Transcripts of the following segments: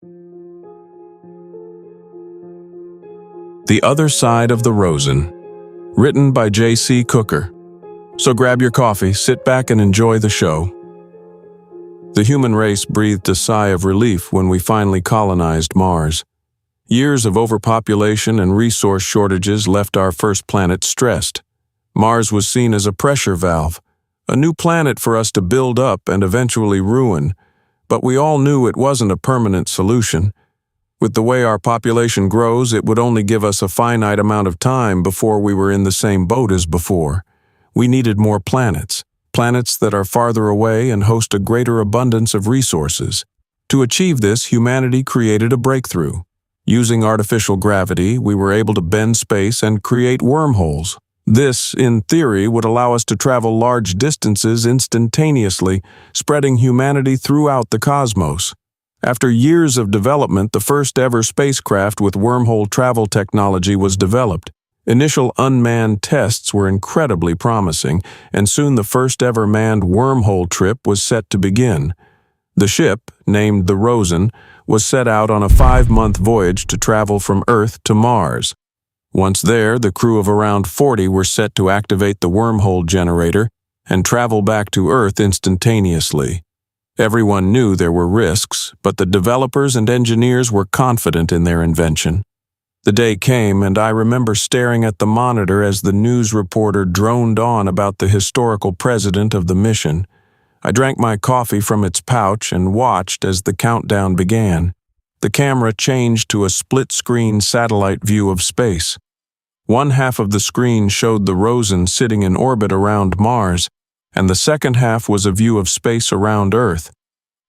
The Other Side of the Rosen, written by J.C. Cooker. So grab your coffee, sit back and enjoy the show. The human race breathed a sigh of relief when we finally colonized Mars. Years of overpopulation and resource shortages left our first planet stressed. Mars was seen as a pressure valve, a new planet for us to build up and eventually ruin, but we all knew it wasn't a permanent solution. With the way our population grows, it would only give us a finite amount of time before we were in the same boat as before. We needed more planets that are farther away and host a greater abundance of resources. To achieve this, humanity created a breakthrough. Using artificial gravity, we were able to bend space and create wormholes. This, in theory, would allow us to travel large distances instantaneously, spreading humanity throughout the cosmos. After years of development, the first ever spacecraft with wormhole travel technology was developed. Initial unmanned tests were incredibly promising, and soon the first ever manned wormhole trip was set to begin. The ship, named the Rosen, was set out on a 5-month voyage to travel from Earth to Mars. Once there, the crew of around 40 were set to activate the wormhole generator and travel back to Earth instantaneously. Everyone knew there were risks, but the developers and engineers were confident in their invention. The day came, and I remember staring at the monitor as the news reporter droned on about the historical precedent of the mission. I drank my coffee from its pouch and watched as the countdown began. The camera changed to a split-screen satellite view of space. One half of the screen showed the Rosen sitting in orbit around Mars, and the second half was a view of space around Earth.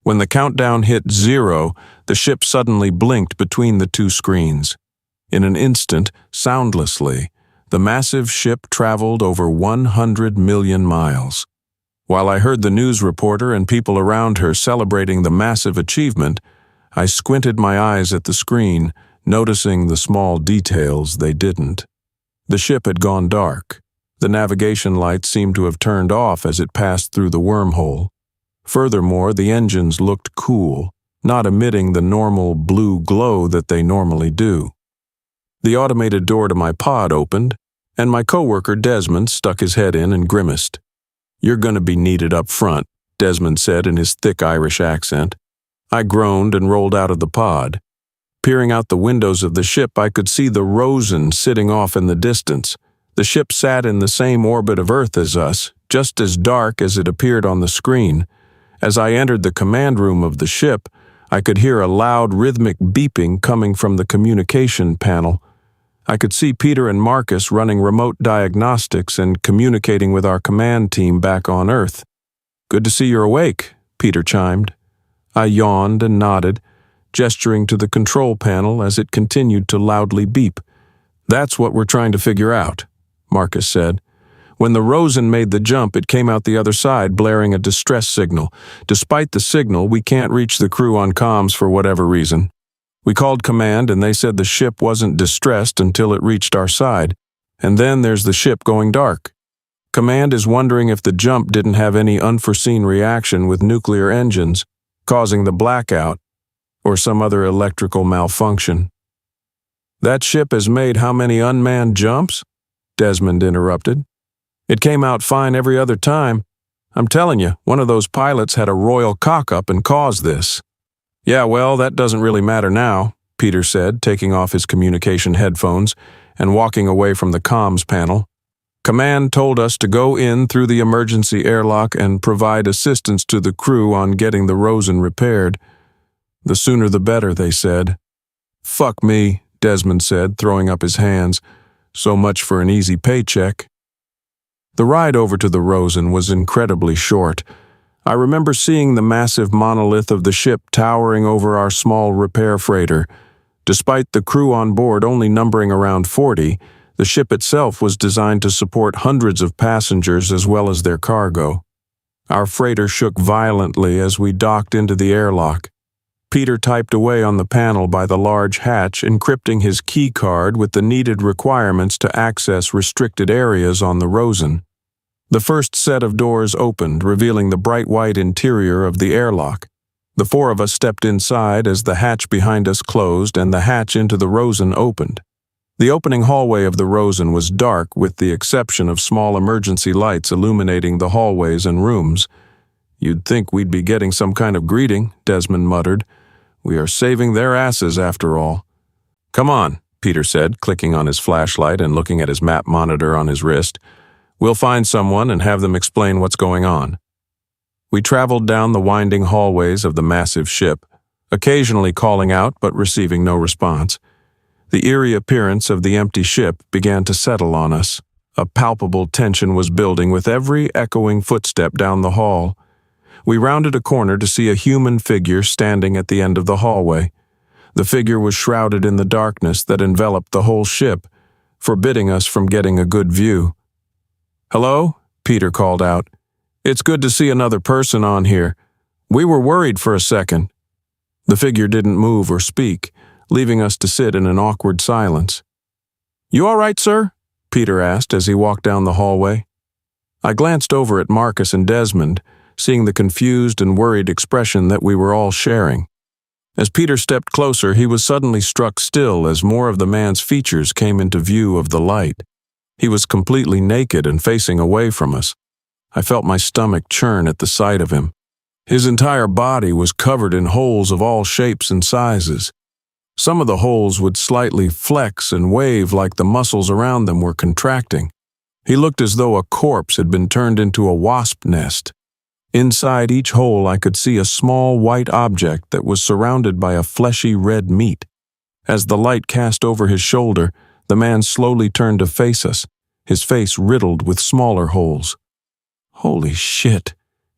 When the countdown hit 0, the ship suddenly blinked between the two screens. In an instant, soundlessly, the massive ship traveled over 100 million miles. While I heard the news reporter and people around her celebrating the massive achievement, I squinted my eyes at the screen, noticing the small details they didn't. The ship had gone dark. The navigation lights seemed to have turned off as it passed through the wormhole. Furthermore, the engines looked cool, not emitting the normal blue glow that they normally do. The automated door to my pod opened, and my coworker Desmond stuck his head in and grimaced. "You're going to be needed up front," Desmond said in his thick Irish accent. I groaned and rolled out of the pod. Peering out the windows of the ship, I could see the Rosen sitting off in the distance. The ship sat in the same orbit of Earth as us, just as dark as it appeared on the screen. As I entered the command room of the ship, I could hear a loud rhythmic beeping coming from the communication panel. I could see Peter and Marcus running remote diagnostics and communicating with our command team back on Earth. "Good to see you're awake," Peter chimed. I yawned and nodded, gesturing to the control panel as it continued to loudly beep. "That's what we're trying to figure out," Marcus said. "When the Rosen made the jump, it came out the other side blaring a distress signal. Despite the signal, we can't reach the crew on comms for whatever reason. We called command and they said the ship wasn't distressed until it reached our side. And then there's the ship going dark. Command is wondering if the jump didn't have any unforeseen reaction with nuclear engines, causing the blackout, or some other electrical malfunction." "That ship has made how many unmanned jumps?" Desmond interrupted. "It came out fine every other time. I'm telling you, one of those pilots had a royal cock-up and caused this." "Yeah, well, that doesn't really matter now," Peter said, taking off his communication headphones and walking away from the comms panel. "Command told us to go in through the emergency airlock and provide assistance to the crew on getting the Rosen repaired. The sooner the better, they said." "Fuck me," Desmond said, throwing up his hands. "So much for an easy paycheck." The ride over to the Rosen was incredibly short. I remember seeing the massive monolith of the ship towering over our small repair freighter. Despite the crew on board only numbering around 40, the ship itself was designed to support hundreds of passengers as well as their cargo. Our freighter shook violently as we docked into the airlock. Peter typed away on the panel by the large hatch, encrypting his key card with the needed requirements to access restricted areas on the Rosen. The first set of doors opened, revealing the bright white interior of the airlock. The four of us stepped inside as the hatch behind us closed and the hatch into the Rosen opened. The opening hallway of the Rosen was dark with the exception of small emergency lights illuminating the hallways and rooms. "You'd think we'd be getting some kind of greeting," Desmond muttered. "We are saving their asses after all." "Come on," Peter said, clicking on his flashlight and looking at his map monitor on his wrist. "We'll find someone and have them explain what's going on." We traveled down the winding hallways of the massive ship, occasionally calling out but receiving no response. The eerie appearance of the empty ship began to settle on us. A palpable tension was building with every echoing footstep down the hall. We rounded a corner to see a human figure standing at the end of the hallway. The figure was shrouded in the darkness that enveloped the whole ship, forbidding us from getting a good view. "Hello?" Peter called out. "It's good to see another person on here. We were worried for a second." The figure didn't move or speak, leaving us to sit in an awkward silence. "You all right, sir?" Peter asked as he walked down the hallway. I glanced over at Marcus and Desmond, seeing the confused and worried expression that we were all sharing. As Peter stepped closer, he was suddenly struck still as more of the man's features came into view of the light. He was completely naked and facing away from us. I felt my stomach churn at the sight of him. His entire body was covered in holes of all shapes and sizes. Some of the holes would slightly flex and wave like the muscles around them were contracting. He looked as though a corpse had been turned into a wasp nest. Inside each hole I could see a small white object that was surrounded by a fleshy red meat. As the light cast over his shoulder, the man slowly turned to face us, his face riddled with smaller holes. "Holy shit,"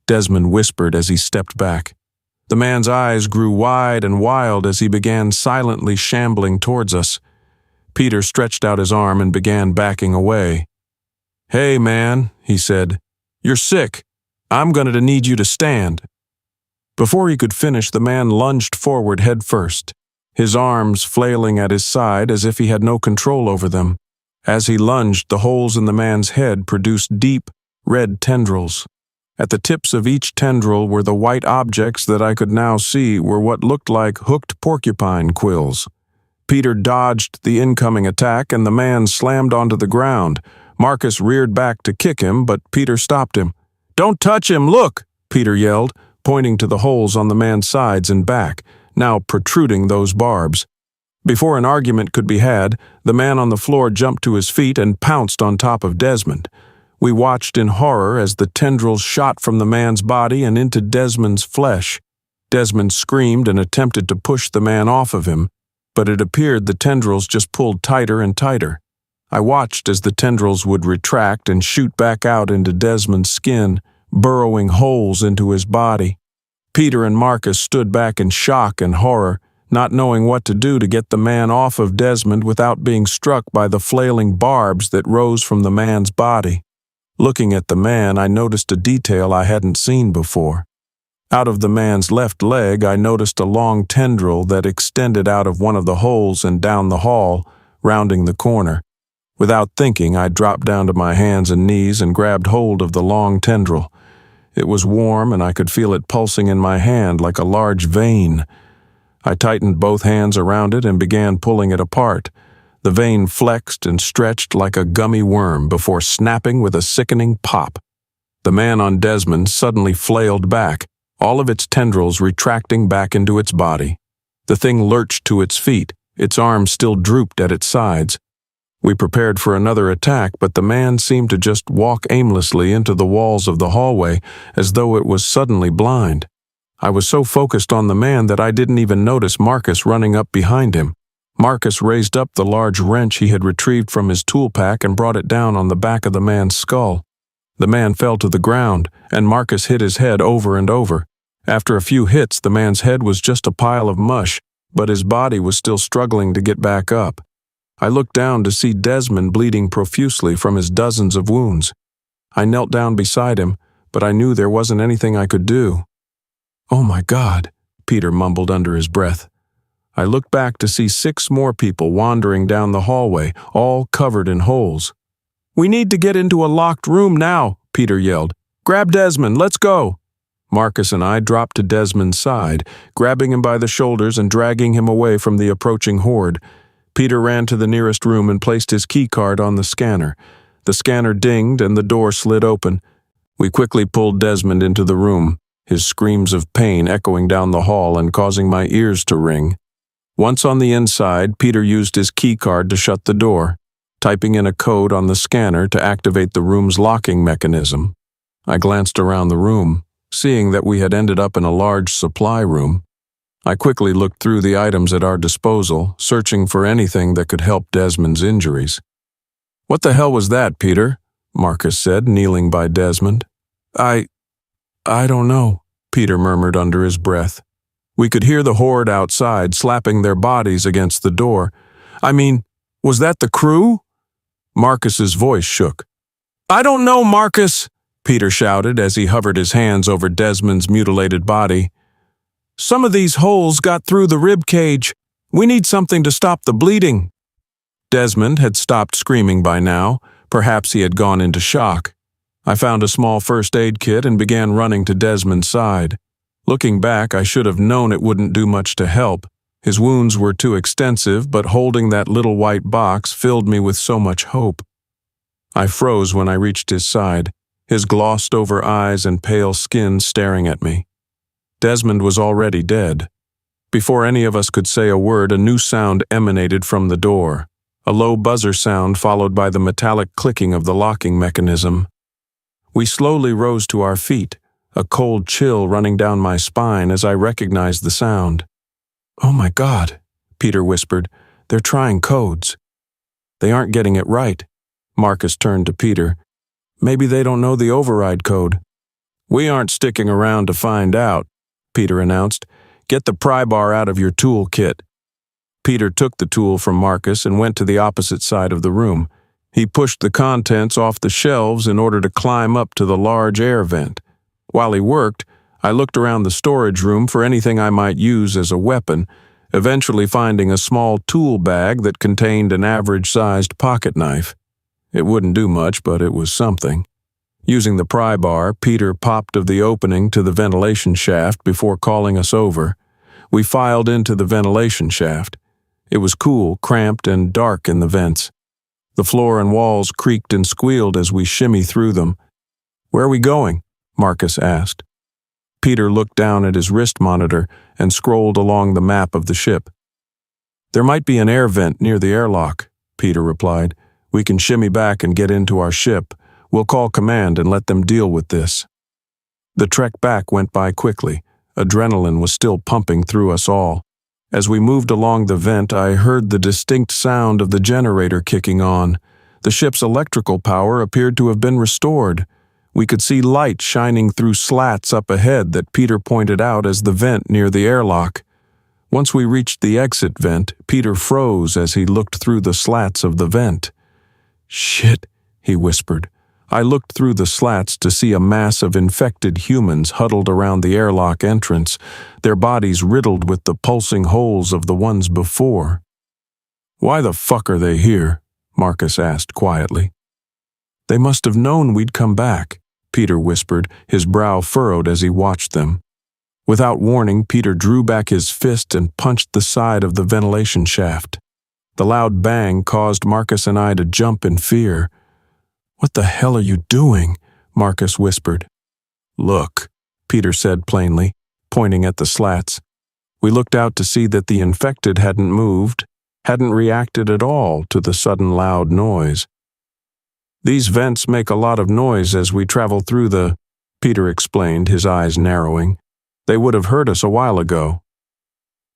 Desmond whispered as he stepped back. The man's eyes grew wide and wild as he began silently shambling towards us. Peter stretched out his arm and began backing away. "Hey, man," he said. "You're sick. I'm going to need you to stand." Before he could finish, the man lunged forward head first, his arms flailing at his side as if he had no control over them. As he lunged, the holes in the man's head produced deep, red tendrils. At the tips of each tendril were the white objects that I could now see were what looked like hooked porcupine quills. Peter dodged the incoming attack and the man slammed onto the ground. Marcus reared back to kick him, but Peter stopped him. "Don't touch him, look!" Peter yelled, pointing to the holes on the man's sides and back, now protruding those barbs. Before an argument could be had, the man on the floor jumped to his feet and pounced on top of Desmond. We watched in horror as the tendrils shot from the man's body and into Desmond's flesh. Desmond screamed and attempted to push the man off of him, but it appeared the tendrils just pulled tighter and tighter. I watched as the tendrils would retract and shoot back out into Desmond's skin, burrowing holes into his body. Peter and Marcus stood back in shock and horror, not knowing what to do to get the man off of Desmond without being struck by the flailing barbs that rose from the man's body. Looking at the man, I noticed a detail I hadn't seen before. Out of the man's left leg, I noticed a long tendril that extended out of one of the holes and down the hall, rounding the corner. Without thinking, I dropped down to my hands and knees and grabbed hold of the long tendril. It was warm and I could feel it pulsing in my hand like a large vein. I tightened both hands around it and began pulling it apart. The vein flexed and stretched like a gummy worm before snapping with a sickening pop. The man on Desmond suddenly flailed back, all of its tendrils retracting back into its body. The thing lurched to its feet, its arms still drooped at its sides. We prepared for another attack, but the man seemed to just walk aimlessly into the walls of the hallway as though it was suddenly blind. I was so focused on the man that I didn't even notice Marcus running up behind him. Marcus raised up the large wrench he had retrieved from his tool pack and brought it down on the back of the man's skull. The man fell to the ground, and Marcus hit his head over and over. After a few hits, the man's head was just a pile of mush, but his body was still struggling to get back up. I looked down to see Desmond bleeding profusely from his dozens of wounds. I knelt down beside him, but I knew there wasn't anything I could do. "Oh my God," Peter mumbled under his breath. I looked back to see 6 more people wandering down the hallway, all covered in holes. "We need to get into a locked room now," Peter yelled. "Grab Desmond, let's go." Marcus and I dropped to Desmond's side, grabbing him by the shoulders and dragging him away from the approaching horde. Peter ran to the nearest room and placed his keycard on the scanner. The scanner dinged and the door slid open. We quickly pulled Desmond into the room, his screams of pain echoing down the hall and causing my ears to ring. Once on the inside, Peter used his keycard to shut the door, typing in a code on the scanner to activate the room's locking mechanism. I glanced around the room, seeing that we had ended up in a large supply room. I quickly looked through the items at our disposal, searching for anything that could help Desmond's injuries. "What the hell was that, Peter?" Marcus said, kneeling by Desmond. I don't know," Peter murmured under his breath. We could hear the horde outside slapping their bodies against the door. "I mean, was that the crew?" Marcus's voice shook. "I don't know, Marcus," Peter shouted as he hovered his hands over Desmond's mutilated body. "Some of these holes got through the rib cage. We need something to stop the bleeding." Desmond had stopped screaming by now. Perhaps he had gone into shock. I found a small first aid kit and began running to Desmond's side. Looking back, I should have known it wouldn't do much to help. His wounds were too extensive, but holding that little white box filled me with so much hope. I froze when I reached his side, his glossed-over eyes and pale skin staring at me. Desmond was already dead. Before any of us could say a word, a new sound emanated from the door, a low buzzer sound followed by the metallic clicking of the locking mechanism. We slowly rose to our feet, a cold chill running down my spine as I recognized the sound. "Oh my God," Peter whispered. "They're trying codes." "They aren't getting it right." Marcus turned to Peter. "Maybe they don't know the override code." "We aren't sticking around to find out," Peter announced. "Get the pry bar out of your tool kit." Peter took the tool from Marcus and went to the opposite side of the room. He pushed the contents off the shelves in order to climb up to the large air vent. While he worked, I looked around the storage room for anything I might use as a weapon, eventually finding a small tool bag that contained an average-sized pocket knife. It wouldn't do much, but it was something. Using the pry bar, Peter popped of the opening to the ventilation shaft before calling us over. We filed into the ventilation shaft. It was cool, cramped, and dark in the vents. The floor and walls creaked and squealed as we shimmied through them. "Where are we going?" Marcus asked. Peter looked down at his wrist monitor and scrolled along the map of the ship. "There might be an air vent near the airlock," Peter replied. "We can shimmy back and get into our ship. We'll call command and let them deal with this." The trek back went by quickly. Adrenaline was still pumping through us all. As we moved along the vent, I heard the distinct sound of the generator kicking on. The ship's electrical power appeared to have been restored. We could see light shining through slats up ahead that Peter pointed out as the vent near the airlock. Once we reached the exit vent, Peter froze as he looked through the slats of the vent. "Shit," he whispered. I looked through the slats to see a mass of infected humans huddled around the airlock entrance, their bodies riddled with the pulsing holes of the ones before. "Why the fuck are they here?" Marcus asked quietly. "They must have known we'd come back," Peter whispered, his brow furrowed as he watched them. Without warning, Peter drew back his fist and punched the side of the ventilation shaft. The loud bang caused Marcus and I to jump in fear. "What the hell are you doing?" Marcus whispered. "Look," Peter said plainly, pointing at the slats. We looked out to see that the infected hadn't moved, hadn't reacted at all to the sudden loud noise. "These vents make a lot of noise as we travel through the," Peter explained, his eyes narrowing. "They would have heard us a while ago."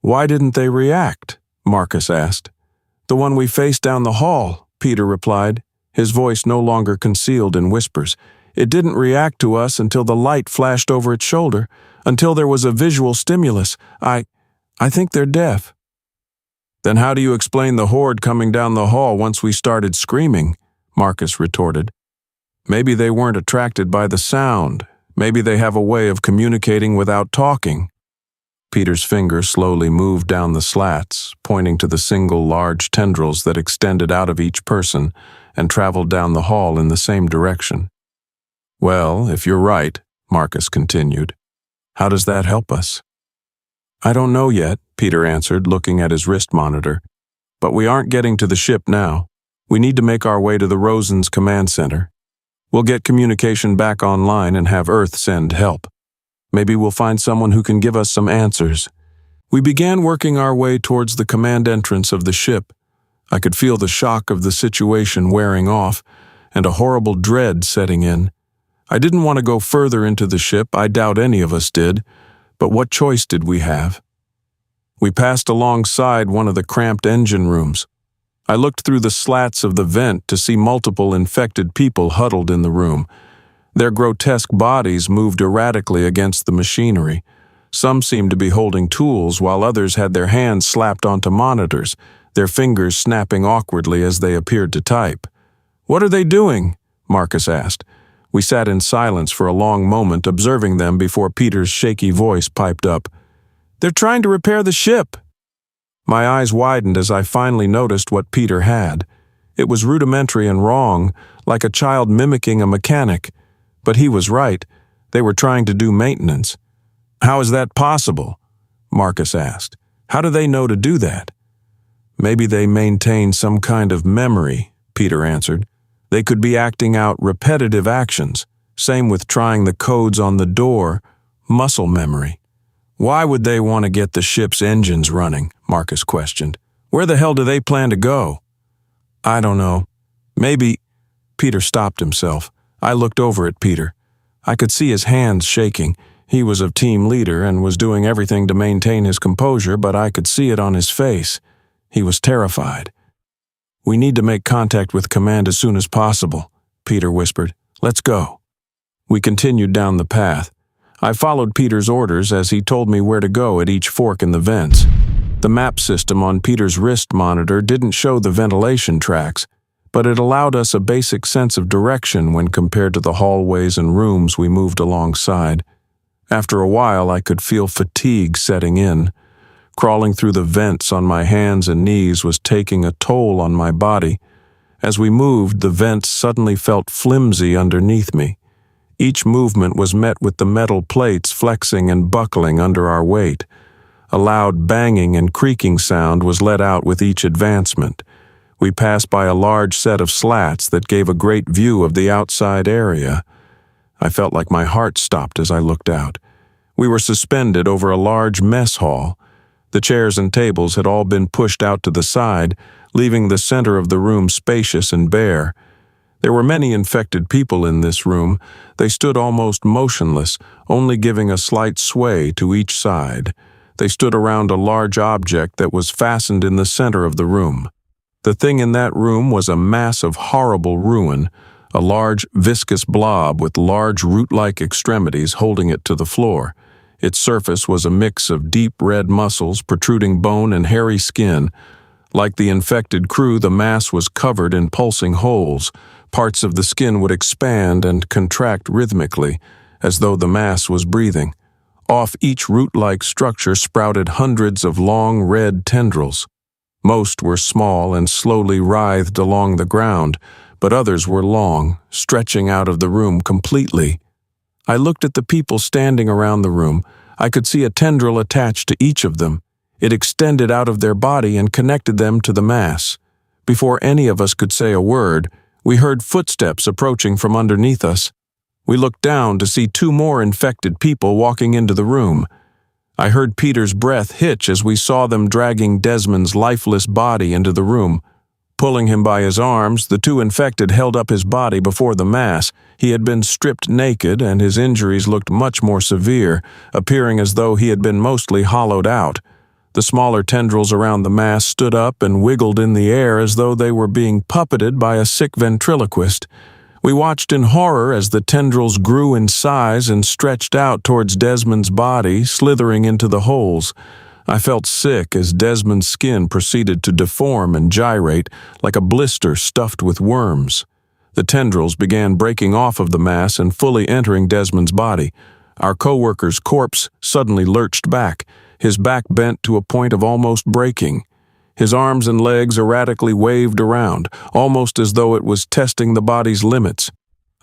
"Why didn't they react?" Marcus asked. "The one we faced down the hall," Peter replied, his voice no longer concealed in whispers. "It didn't react to us until the light flashed over its shoulder, until there was a visual stimulus. I think they're deaf." "Then how do you explain the horde coming down the hall once we started screaming?" Marcus retorted. "Maybe they weren't attracted by the sound. Maybe they have a way of communicating without talking." Peter's finger slowly moved down the slats, pointing to the single large tendrils that extended out of each person and traveled down the hall in the same direction. "Well, if you're right," Marcus continued, How does that help us? I don't know yet, Peter answered, looking at his wrist monitor. But we aren't getting to the ship now. We need to make our way to the Rosen's command center. We'll get communication back online and have Earth send help. Maybe we'll find someone who can give us some answers. We began working our way towards the command entrance of the ship. I could feel the shock of the situation wearing off, and a horrible dread setting in. I didn't want to go further into the ship, I doubt any of us did, but what choice did we have? We passed alongside one of the cramped engine rooms. I looked through the slats of the vent to see multiple infected people huddled in the room. Their grotesque bodies moved erratically against the machinery. Some seemed to be holding tools, while others had their hands slapped onto monitors, their fingers snapping awkwardly as they appeared to type. "What are they doing?" Marcus asked. We sat in silence for a long moment, observing them before Peter's shaky voice piped up. "They're trying to repair the ship." My eyes widened as I finally noticed what Peter had. It was rudimentary and wrong, like a child mimicking a mechanic. But he was right. They were trying to do maintenance. "How is that possible?" Marcus asked. "How do they know to do that?" "Maybe they maintain some kind of memory," Peter answered. "They could be acting out repetitive actions. Same with trying the codes on the door, muscle memory." "Why would they want to get the ship's engines running?" Marcus questioned. "Where the hell do they plan to go?" "I don't know. Maybe—" Peter stopped himself. I looked over at Peter. I could see his hands shaking. He was a team leader and was doing everything to maintain his composure, but I could see it on his face. He was terrified. "We need to make contact with command as soon as possible," Peter whispered. "Let's go." We continued down the path. I followed Peter's orders as he told me where to go at each fork in the vents. The map system on Peter's wrist monitor didn't show the ventilation tracks, but it allowed us a basic sense of direction when compared to the hallways and rooms we moved alongside. After a while, I could feel fatigue setting in. Crawling through the vents on my hands and knees was taking a toll on my body. As we moved, the vents suddenly felt flimsy underneath me. Each movement was met with the metal plates flexing and buckling under our weight. A loud banging and creaking sound was let out with each advancement. We passed by a large set of slats that gave a great view of the outside area. I felt like my heart stopped as I looked out. We were suspended over a large mess hall. The chairs and tables had all been pushed out to the side, leaving the center of the room spacious and bare. There were many infected people in this room. They stood almost motionless, only giving a slight sway to each side. They stood around a large object that was fastened in the center of the room. The thing in that room was a mass of horrible ruin, a large viscous blob with large root-like extremities holding it to the floor. Its surface was a mix of deep red muscles, protruding bone, and hairy skin. Like the infected crew, the mass was covered in pulsing holes. Parts of the skin would expand and contract rhythmically, as though the mass was breathing. Off each root-like structure sprouted hundreds of long red tendrils. Most were small and slowly writhed along the ground, but others were long, stretching out of the room completely. I looked at the people standing around the room. I could see a tendril attached to each of them. It extended out of their body and connected them to the mass. Before any of us could say a word, we heard footsteps approaching from underneath us. We looked down to see two more infected people walking into the room. I heard Peter's breath hitch as we saw them dragging Desmond's lifeless body into the room. Pulling him by his arms, the two infected held up his body before the mass. He had been stripped naked, and his injuries looked much more severe, appearing as though he had been mostly hollowed out. The smaller tendrils around the mass stood up and wiggled in the air as though they were being puppeted by a sick ventriloquist. We watched in horror as the tendrils grew in size and stretched out towards Desmond's body, slithering into the holes. I felt sick as Desmond's skin proceeded to deform and gyrate like a blister stuffed with worms. The tendrils began breaking off of the mass and fully entering Desmond's body. Our co-worker's corpse suddenly lurched back, his back bent to a point of almost breaking. His arms and legs erratically waved around, almost as though it was testing the body's limits.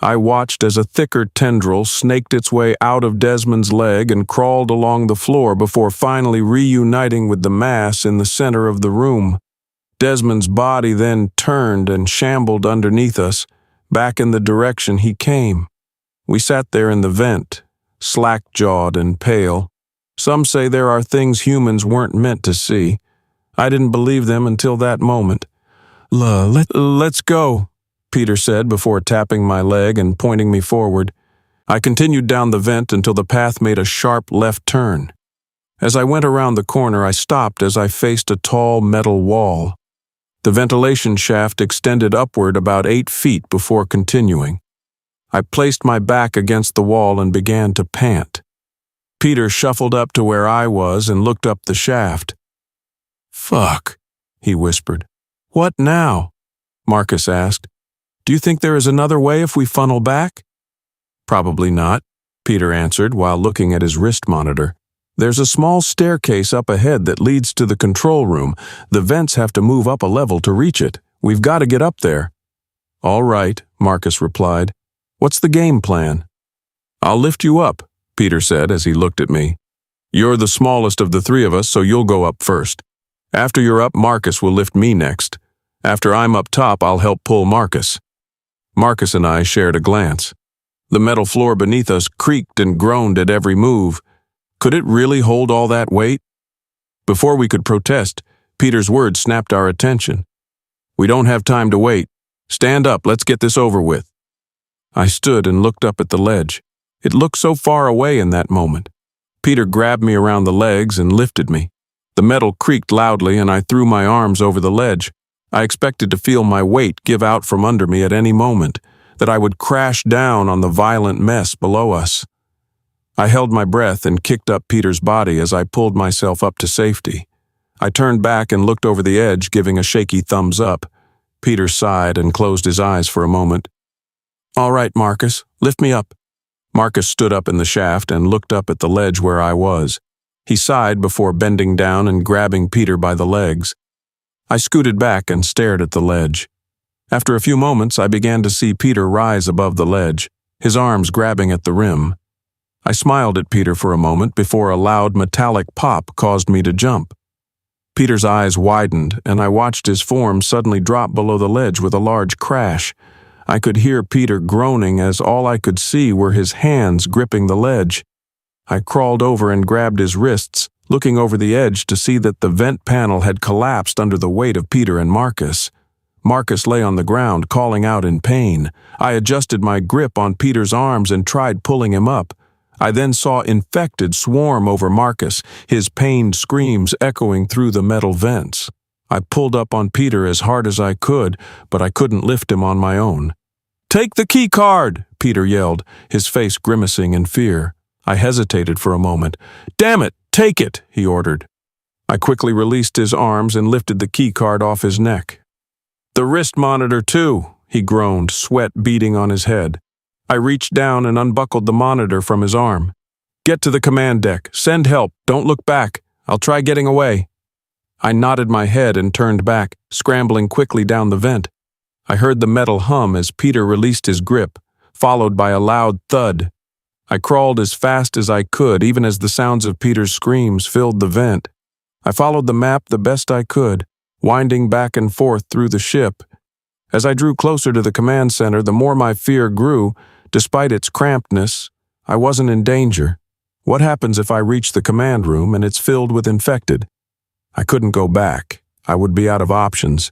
I watched as a thicker tendril snaked its way out of Desmond's leg and crawled along the floor before finally reuniting with the mass in the center of the room. Desmond's body then turned and shambled underneath us, back in the direction he came. We sat there in the vent, slack-jawed and pale. Some say there are things humans weren't meant to see. I didn't believe them until that moment. Let's go," Peter said before tapping my leg and pointing me forward. I continued down the vent until the path made a sharp left turn. As I went around the corner, I stopped as I faced a tall metal wall. The ventilation shaft extended upward about 8 feet before continuing. I placed my back against the wall and began to pant. Peter shuffled up to where I was and looked up the shaft. "Fuck," he whispered. "What now?" Marcus asked. "Do you think there is another way if we funnel back?" "Probably not," Peter answered while looking at his wrist monitor. "There's a small staircase up ahead that leads to the control room. The vents have to move up a level to reach it. We've got to get up there." "All right," Marcus replied. "What's the game plan?" "I'll lift you up," Peter said as he looked at me. "You're the smallest of the three of us, so you'll go up first. After you're up, Marcus will lift me next. After I'm up top, I'll help pull Marcus." Marcus and I shared a glance. The metal floor beneath us creaked and groaned at every move. Could it really hold all that weight? Before we could protest, Peter's words snapped our attention. "We don't have time to wait. Stand up, let's get this over with." I stood and looked up at the ledge. It looked so far away in that moment. Peter grabbed me around the legs and lifted me. The metal creaked loudly and I threw my arms over the ledge. I expected to feel my weight give out from under me at any moment, that I would crash down on the violent mess below us. I held my breath and kicked up Peter's body as I pulled myself up to safety. I turned back and looked over the edge, giving a shaky thumbs up. Peter sighed and closed his eyes for a moment. "All right, Marcus, lift me up." Marcus stood up in the shaft and looked up at the ledge where I was. He sighed before bending down and grabbing Peter by the legs. I scooted back and stared at the ledge. After a few moments, I began to see Peter rise above the ledge, his arms grabbing at the rim. I smiled at Peter for a moment before a loud metallic pop caused me to jump. Peter's eyes widened, and I watched his form suddenly drop below the ledge with a large crash. I could hear Peter groaning as all I could see were his hands gripping the ledge. I crawled over and grabbed his wrists, looking over the edge to see that the vent panel had collapsed under the weight of Peter and Marcus. Marcus lay on the ground, calling out in pain. I adjusted my grip on Peter's arms and tried pulling him up. I then saw infected swarm over Marcus, his pained screams echoing through the metal vents. I pulled up on Peter as hard as I could, but I couldn't lift him on my own. "Take the key card!" Peter yelled, his face grimacing in fear. I hesitated for a moment. "Damn it, take it!" he ordered. I quickly released his arms and lifted the key card off his neck. "The wrist monitor, too," he groaned, sweat beading on his head. I reached down and unbuckled the monitor from his arm. "Get to the command deck. Send help. Don't look back. I'll try getting away." I nodded my head and turned back, scrambling quickly down the vent. I heard the metal hum as Peter released his grip, followed by a loud thud. I crawled as fast as I could, even as the sounds of Peter's screams filled the vent. I followed the map the best I could, winding back and forth through the ship. As I drew closer to the command center, the more my fear grew. Despite its crampedness, I wasn't in danger. What happens if I reach the command room and it's filled with infected? I couldn't go back. I would be out of options.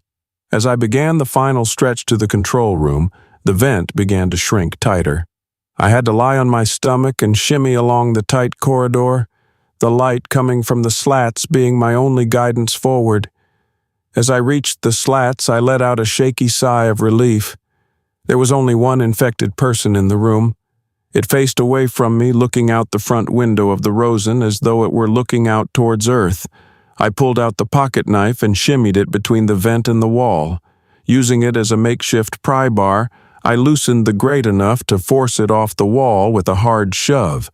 As I began the final stretch to the control room, the vent began to shrink tighter. I had to lie on my stomach and shimmy along the tight corridor, the light coming from the slats being my only guidance forward. As I reached the slats, I let out a shaky sigh of relief. There was only one infected person in the room. It faced away from me, looking out the front window of the Rosen as though it were looking out towards Earth. I pulled out the pocket knife and shimmied it between the vent and the wall. Using it as a makeshift pry bar, I loosened the grate enough to force it off the wall with a hard shove.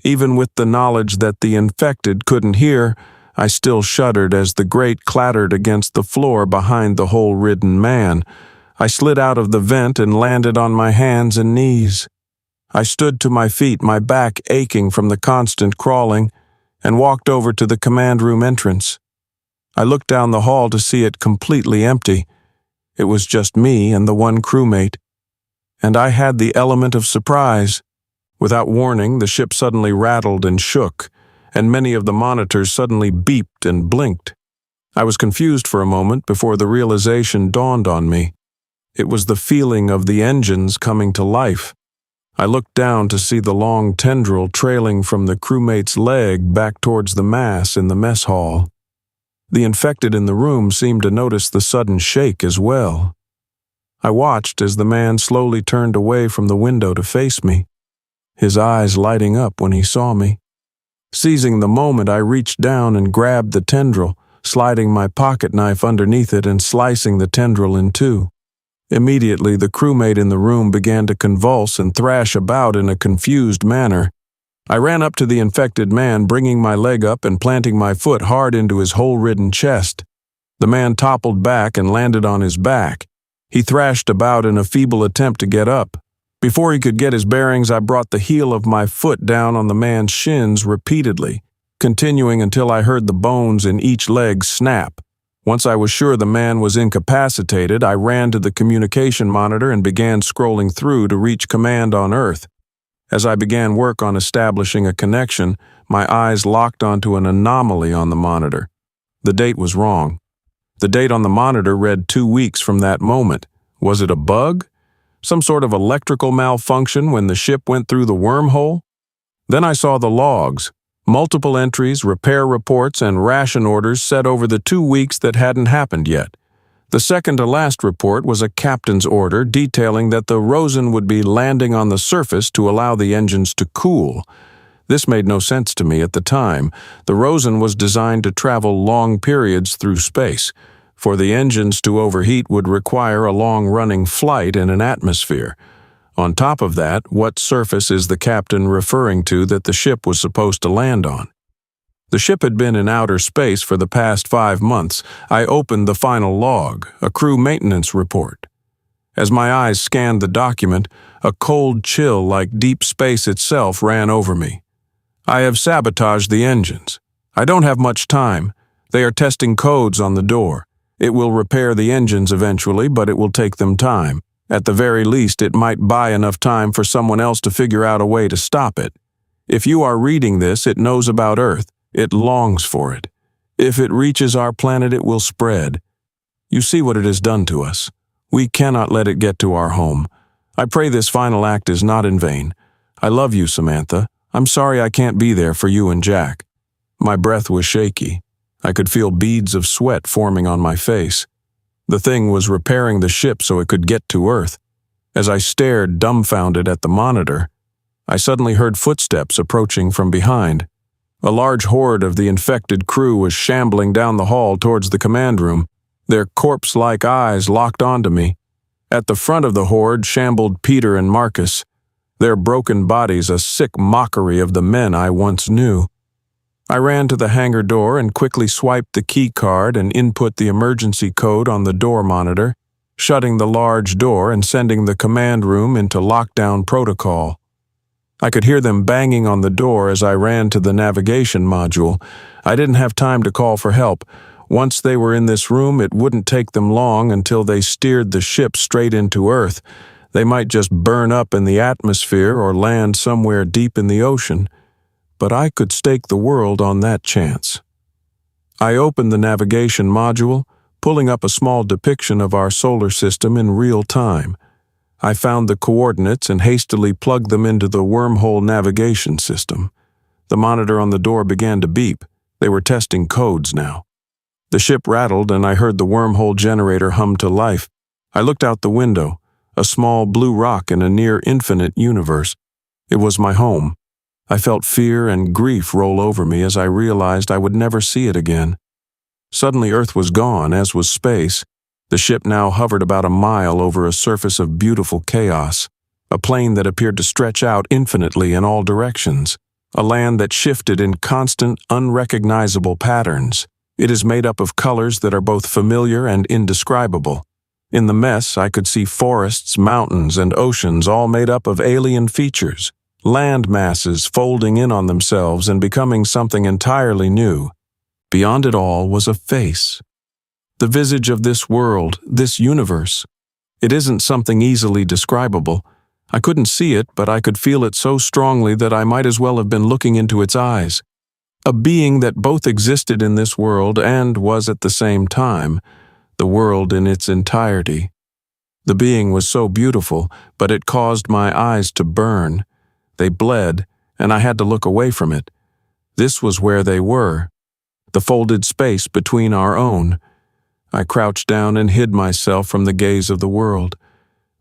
Even with the knowledge that the infected couldn't hear, I still shuddered as the grate clattered against the floor behind the hole-ridden man. I slid out of the vent and landed on my hands and knees. I stood to my feet, my back aching from the constant crawling, and walked over to the command room entrance. I looked down the hall to see it completely empty. It was just me and the one crewmate. And I had the element of surprise. Without warning, the ship suddenly rattled and shook, and many of the monitors suddenly beeped and blinked. I was confused for a moment before the realization dawned on me. It was the feeling of the engines coming to life. I looked down to see the long tendril trailing from the crewmate's leg back towards the mass in the mess hall. The infected in the room seemed to notice the sudden shake as well. I watched as the man slowly turned away from the window to face me, his eyes lighting up when he saw me. Seizing the moment, I reached down and grabbed the tendril, sliding my pocket knife underneath it and slicing the tendril in two. Immediately, the crewmate in the room began to convulse and thrash about in a confused manner. I ran up to the infected man, bringing my leg up and planting my foot hard into his hole-ridden chest. The man toppled back and landed on his back. He thrashed about in a feeble attempt to get up. Before he could get his bearings, I brought the heel of my foot down on the man's shins repeatedly, continuing until I heard the bones in each leg snap. Once I was sure the man was incapacitated, I ran to the communication monitor and began scrolling through to reach command on Earth. As I began work on establishing a connection, my eyes locked onto an anomaly on the monitor. The date was wrong. The date on the monitor read 2 weeks from that moment. Was it a bug? Some sort of electrical malfunction when the ship went through the wormhole? Then I saw the logs. Multiple entries, repair reports, and ration orders set over the 2 weeks that hadn't happened yet. The second to last report was a captain's order detailing that the Rosen would be landing on the surface to allow the engines to cool. This made no sense to me at the time. The Rosen was designed to travel long periods through space. For the engines to overheat would require a long-running flight in an atmosphere. On top of that, what surface is the captain referring to that the ship was supposed to land on? The ship had been in outer space for the past 5 months. I opened the final log, a crew maintenance report. As my eyes scanned the document, a cold chill like deep space itself ran over me. I have sabotaged the engines. I don't have much time. They are testing codes on the door. It will repair the engines eventually, but it will take them time. At the very least, it might buy enough time for someone else to figure out a way to stop it. If you are reading this, it knows about Earth. It longs for it. If it reaches our planet, it will spread. You see what it has done to us. We cannot let it get to our home. I pray this final act is not in vain. I love you, Samantha. I'm sorry I can't be there for you and Jack. My breath was shaky. I could feel beads of sweat forming on my face. The thing was repairing the ship so it could get to Earth. As I stared dumbfounded at the monitor, I suddenly heard footsteps approaching from behind. A large horde of the infected crew was shambling down the hall towards the command room, their corpse-like eyes locked onto me. At the front of the horde shambled Peter and Marcus, their broken bodies a sick mockery of the men I once knew. I ran to the hangar door and quickly swiped the key card and input the emergency code on the door monitor, shutting the large door and sending the command room into lockdown protocol. I could hear them banging on the door as I ran to the navigation module. I didn't have time to call for help. Once they were in this room, it wouldn't take them long until they steered the ship straight into Earth. They might just burn up in the atmosphere or land somewhere deep in the ocean. But I could stake the world on that chance. I opened the navigation module, pulling up a small depiction of our solar system in real time. I found the coordinates and hastily plugged them into the wormhole navigation system. The monitor on the door began to beep. They were testing codes now. The ship rattled and I heard the wormhole generator hum to life. I looked out the window, a small blue rock in a near-infinite universe. It was my home. I felt fear and grief roll over me as I realized I would never see it again. Suddenly Earth was gone, as was space. The ship now hovered about a mile over a surface of beautiful chaos, a plain that appeared to stretch out infinitely in all directions, a land that shifted in constant, unrecognizable patterns. It is made up of colors that are both familiar and indescribable. In the mess, I could see forests, mountains, and oceans all made up of alien features, land masses folding in on themselves and becoming something entirely new. Beyond it all was a face. The visage of this world, this universe. It isn't something easily describable. I couldn't see it, but I could feel it so strongly that I might as well have been looking into its eyes. A being that both existed in this world and was at the same time the world in its entirety. The being was so beautiful, but it caused my eyes to burn. They bled, and I had to look away from it. This was where they were, the folded space between our own. I crouched down and hid myself from the gaze of the world.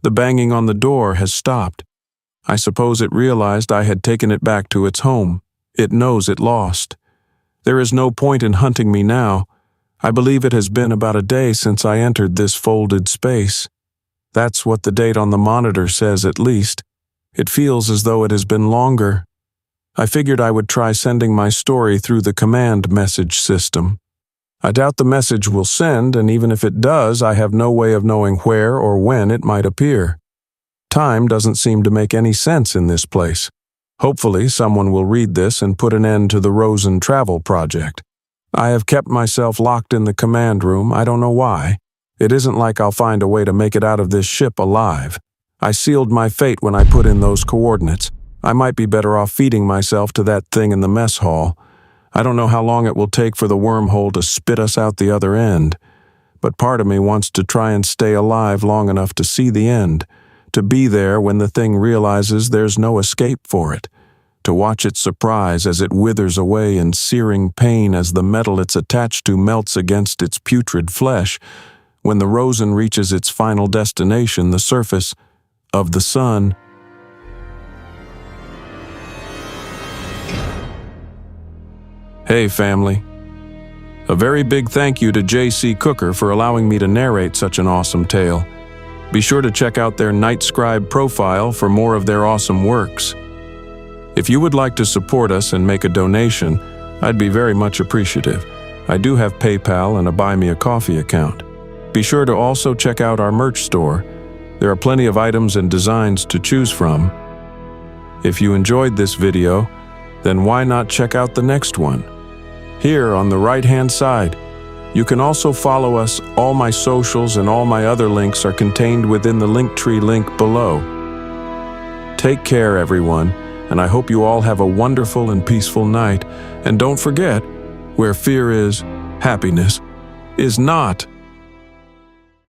The banging on the door has stopped. I suppose it realized I had taken it back to its home. It knows it lost. There is no point in hunting me now. I believe it has been about a day since I entered this folded space. That's what the date on the monitor says at least. It feels as though it has been longer. I figured I would try sending my story through the command message system. I doubt the message will send, and even if it does, I have no way of knowing where or when it might appear. Time doesn't seem to make any sense in this place. Hopefully, someone will read this and put an end to the Rosen travel project. I have kept myself locked in the command room. I don't know why. It isn't like I'll find a way to make it out of this ship alive. I sealed my fate when I put in those coordinates. I might be better off feeding myself to that thing in the mess hall. I don't know how long it will take for the wormhole to spit us out the other end, but part of me wants to try and stay alive long enough to see the end, to be there when the thing realizes there's no escape for it, to watch its surprise as it withers away in searing pain as the metal it's attached to melts against its putrid flesh, when the Rosen reaches its final destination, the surface of the sun. Hey family. A very big thank you to J.C. Cooker for allowing me to narrate such an awesome tale. Be sure to check out their Night Scribe profile for more of their awesome works. If you would like to support us and make a donation, I'd be very much appreciative. I do have PayPal and a Buy Me a Coffee account. Be sure to also check out our merch store. There are plenty of items and designs to choose from. If you enjoyed this video, then why not check out the next one? Here on the right-hand side, you can also follow us. All my socials and all my other links are contained within the Linktree link below. Take care, everyone, and I hope you all have a wonderful and peaceful night. And don't forget, where fear is, happiness is not.